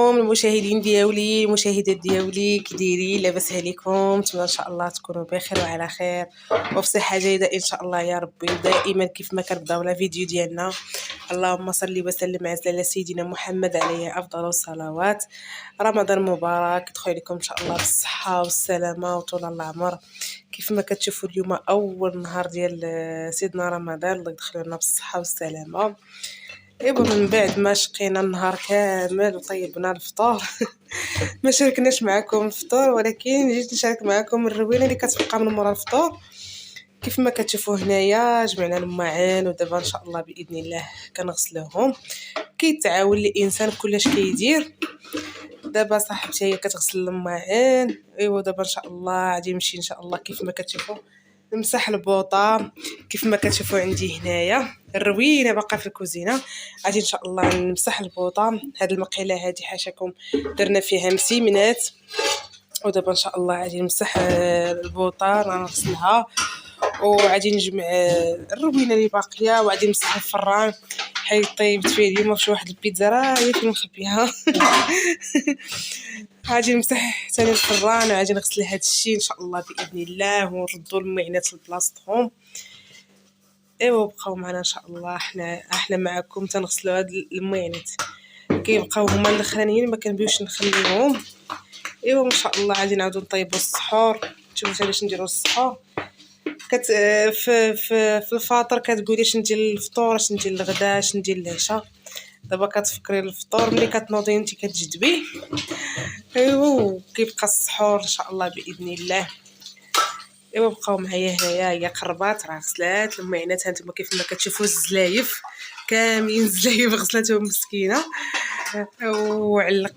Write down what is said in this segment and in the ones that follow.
عليكم المشاهدين ديالي المشاهدات ديالي، كي دايرين؟ لاباس عليكم؟ نتمنى ان شاء الله تكونوا بخير وعلى خير وفي صحه جيده ان شاء الله يا ربي. دائما كيف ما كنبداو لا فيديو ديالنا، اللهم صل وسلم على سيدنا محمد عليه افضل الصلوات. رمضان مبارك، يدخل عليكم ان شاء الله بالصحه والسلامه وطول العمر. كيف ما كتشوفوا اليوم اول نهار ديال سيدنا رمضان، الله يدخل لنا بالصحه والسلامه. ايوا من بعد ما شقينا النهار كامل وطيبنا الفطور ما شاركناش معكم الفطور، ولكن جيت نشارك معكم الروينه اللي كتبقى من مورا الفطور. كيف ما كتشوفوا هنايا جمعنا الماعن، ودابا ان شاء الله باذن الله كنغسلوهم. كيتعاون الانسان كلش كيدير. دابا صاحبتي هي كتغسل الماعن، ايوا دابا ان شاء الله غادي نمشي ان شاء الله كيف ما كتشوفوا نمسح البوطه. كيف ما كتشوفوا عندي هنايا الروينه باقا في الكوزينه، غادي ان شاء الله نمسح البوطه. هاد المقيله هادي حاشاكم درنا فيها مسيمنات، ودابا ان شاء الله غادي نمسح البوطه غنغسلها، وغادي نجمع الروينه اللي باقيه، وغادي نمسح الفران حيت طيبت فيه اليوم شي واحد البيتزا راه هي فين مخبيها غادي نمسح ثاني الفران، وغادي نغسل هذا الشيء ان شاء الله باذن الله، ونردوا المعينات لبلاصتهم. ايوا بقاو معنا ان شاء الله، احنا معكم تنغسلوا هاد المعينات. كيبقاو هما الاخرانيين ما كنبغيوش نخليهم. ايوا ان شاء الله غادي نعاودوا نطيبوا السحور. شوفوا علاش نديروا السحور. في الفطور كتقولي اش ندير للفطور، اش ندير للغدا، اش ندير للعشاء. دابا كتفكري الفطور ملي كتنوضي انت كتجذبيه. ايوا كيبقى السحور ان شاء الله باذن الله. ايوا بقاو معايا هنايا، هي قربات راه غسلات المعينات. هانتوما كيف ما كتشوفوا الزلايف كاملين الزلايف غسلاتهم مسكينه،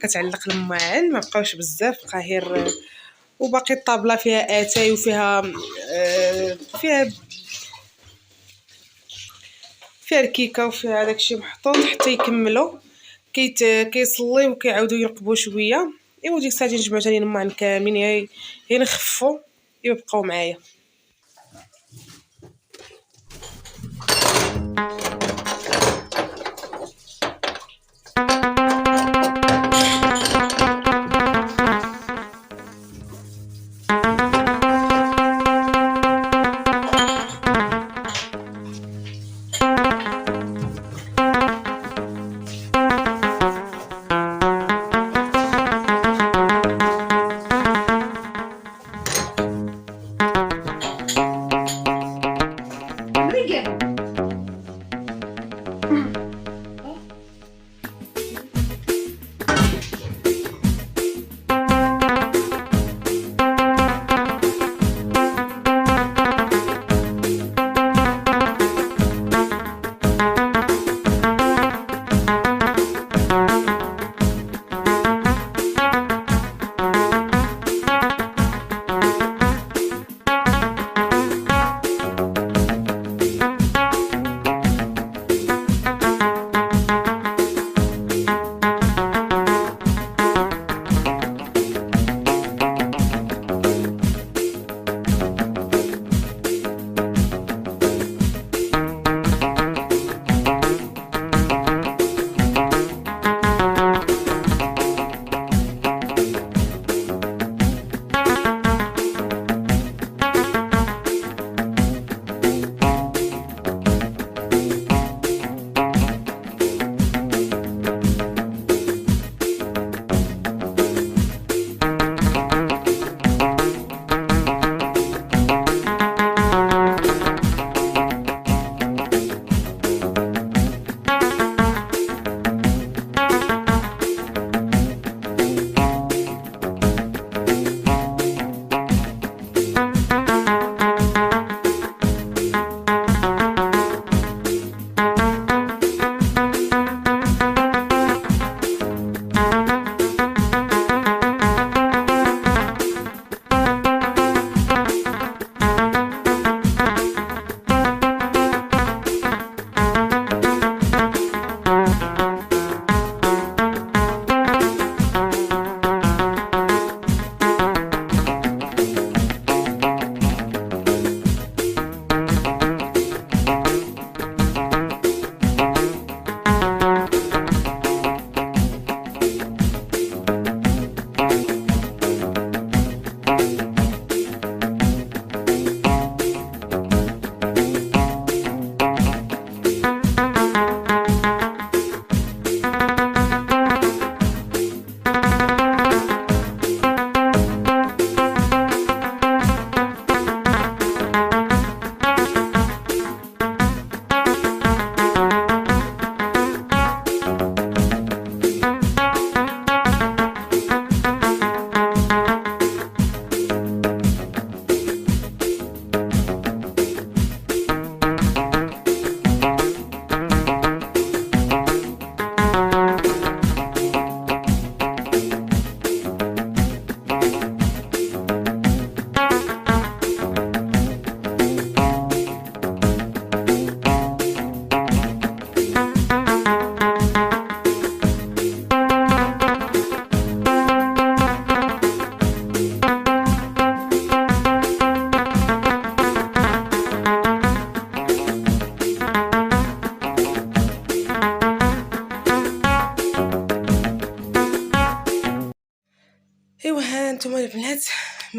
كتعلق الماعن ما بقاوش بزاف، بقى غير وباقي الطابله فيها اتاي وفيها فيها الكيكه وفيها داكشي محطوط حتى يكملوا كيصليو وكيعاودوا يرقبوا شويه. ايوا ديك الساعه نجمعوا ثاني الماعن كاملين هي نخفوا. ايوا بقاو معايا.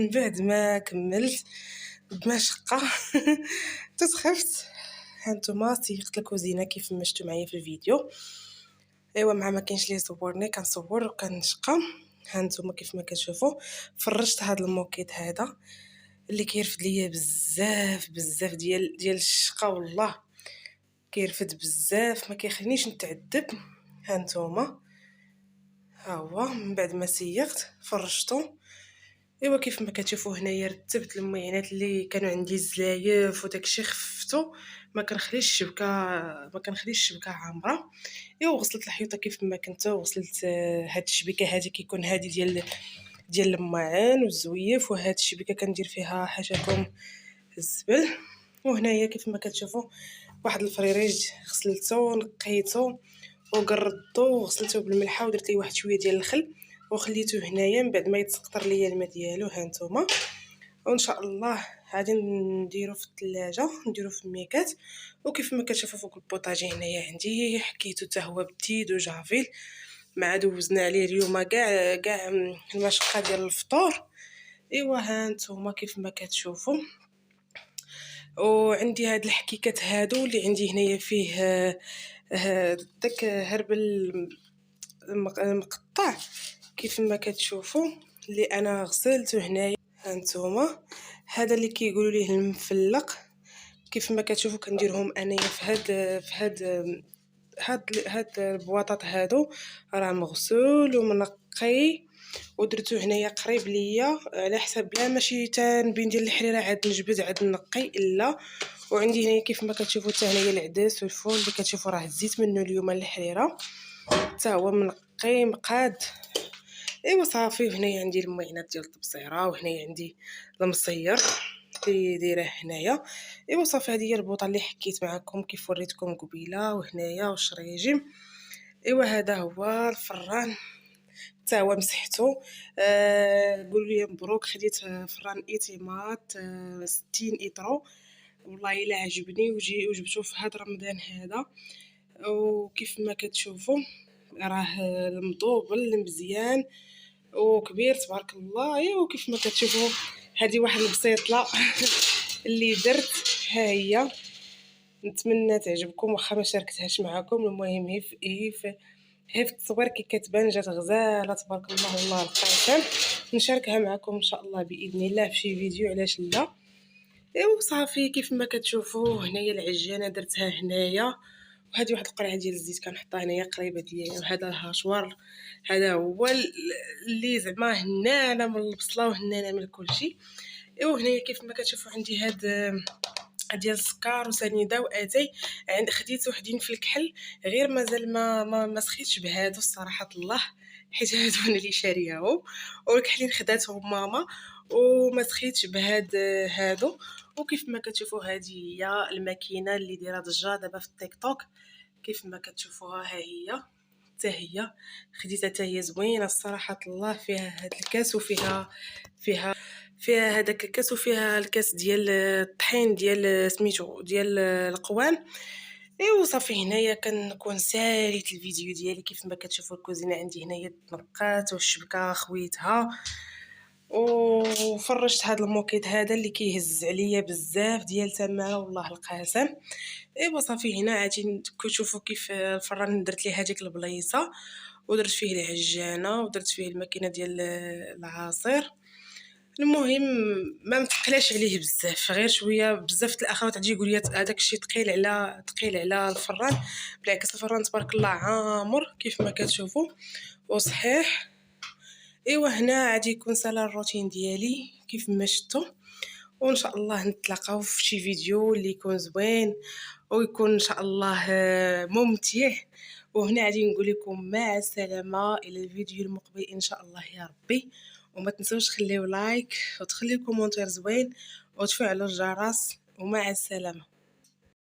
من بعد ما كملت بمشقه تسخفت. هانتوما سيقت الكوزينه كيف ما شفتوا معايا في الفيديو. ايوا مع ما كاينش لي يصورني كنصور وكنشقى. هانتوما كيف ما كتشوفوا فرشت هذا الموكيت هذا اللي كيرفد ليا بزاف بزاف ديال الشقا، والله كيرفد بزاف ما كيخلينيش نتعذب. هانتوما ها هو من بعد ما سيغت فرشتو. ايوا كيف ما كتشوفوا هنايا رتبت المعينات اللي كانوا عندي الزلايف وداكشي خفتو، ما كنخليش الشبكه عامره. ايوا غسلت الحيطه كيف ما كنت، وغسلت هاد الشبكه هذه كيكون هذه ديال المعان والزويف، وهاد الشبكه كندير فيها حاجاتهم الزبل. وهنايا كيف ما كتشوفوا واحد الفريريج غسلته نقيته وقردو وغسلته بالملحه ودرت ليه واحد شويه ديال الخل وخليته هنايا من بعد ما يتسقطر ليا الماء ديالو. ها نتوما وان شاء الله غادي نديرو في الثلاجه، نديرو في الميكات. وكيف ما كتشوفوا فوق البوطاجي هنايا عندي حكيتو حتى هو بديد وجافيل، مع دوزنا عليه اليوم كاع المشقه ديال الفطور. ايوا ها نتوما كيف ما كتشوفوا. وعندي هاد الحكيكات هادو اللي عندي هنايا فيه داك هربل مقطع كيف ما كتشوفوا اللي انا غسلته هنايا. هانتوما هذا اللي كيقولوا ليه المفلق، كيف ما كتشوفوا كنديرهم انايا هاد البواطات هادو راه مغسول ومنقي ودرتو هنايا قريب ليا على حسب بلا ماشي تنبين ديال الحريره عاد نجبد عاد نقي الا. وعندي هنايا كيف ما كتشوفوا حتى هنايا العدس والفول اللي كتشوفوا راه زيت منه اليوم الحريره حتى هو منقي مقاد. ايوا صافي. هنايا عندي المعينات ديال التبصيره، وهنايا عندي المصير اللي دايره هنايا. ايوا صافي هذه هي البوطه اللي حكيت معكم كيف وريتكم قبيله. وهنايا والشريجيم. ايوا هذا هو الفران حتى هو مسحتو. قولوا لي مبروك، خديت فران ايتيمات 60 اطرو، والله الا عجبني وجبته في هذا رمضان هذا. وكيف ما كتشوفوا راه المضوبل مزيان وكبير تبارك الله. ايوا كيف ما كتشوفوا هذه واحد البسيطله اللي درت، ها هي. نتمنى تعجبكم واخا ما شاركتهاش معكم. المهم هي في التصوير كي كتبان جات غزاله تبارك الله والله القاسم. نشاركها معكم ان شاء الله باذن الله في شي فيديو، علاش لا. ايوا صافي كيف ما كتشوفوا هنايا العجانه درتها هنايا. وهذه واحد القرعه ديال الزيت كنحطها هنايا قريبه ليا. وهذا الهاشوار هذا هو اللي زعما هنانه من البصله وهنانه من كلشي. ايوا هنايا كيف ما كتشوفوا عندي هاد ديال السكر وسنيده واتاي. خديت وحدين في الكحل غير مازال ما سخيتش بهادو الصراحه الله، حيت هادو انا اللي شارياهم. والكحلين خداتهم ماما وما سخيتش هادو. وكيف ما كتشوفوا هذه هي الماكينه اللي دايره ضجه دابا في التيك توك. كيف ما كتشوفوها ها هي حتى هي خديتها حتى هي زوينه الصراحه الله. فيها هاد الكاس فيها هذاك الكاس وفيها الكاس ديال الطحين ديال سميتو ديال القوام. ايوا صافي هنايا كنكون ساليت الفيديو ديالي. كيف ما كتشوفوا الكوزينه عندي هنايا تنقات والشبكه خويتها. وفرشت هذا الموكيت هذا اللي كيهز عليا بزاف ديال تماره والله القاسم. ايوا صافي هنا عادي كتشوفوا كيف الفران درت ليه هذيك البليصه ودرت فيه العجانه ودرت فيه الماكينه ديال العصير. المهم ما متقلاش عليه بزاف، غير شويه. بزاف الاخوات عندي يقول لي هذاك الشيء ثقيل على الفران. بالعكس الفران تبارك الله عامر كيف ما كتشوفوا وصحيح. ايوا هنا عادي يكون سالا الروتين ديالي كيف ما شفتوا. وان شاء الله نتلاقاو في شي فيديو اللي يكون زوين ويكون ان شاء الله ممتع. وهنا غادي نقول لكم مع السلامه الى الفيديو المقبل ان شاء الله يا ربي. وما تنسوش خليو لايك وتخليو كومونتير زوين وتفعلوا الجرس. ومع السلامه.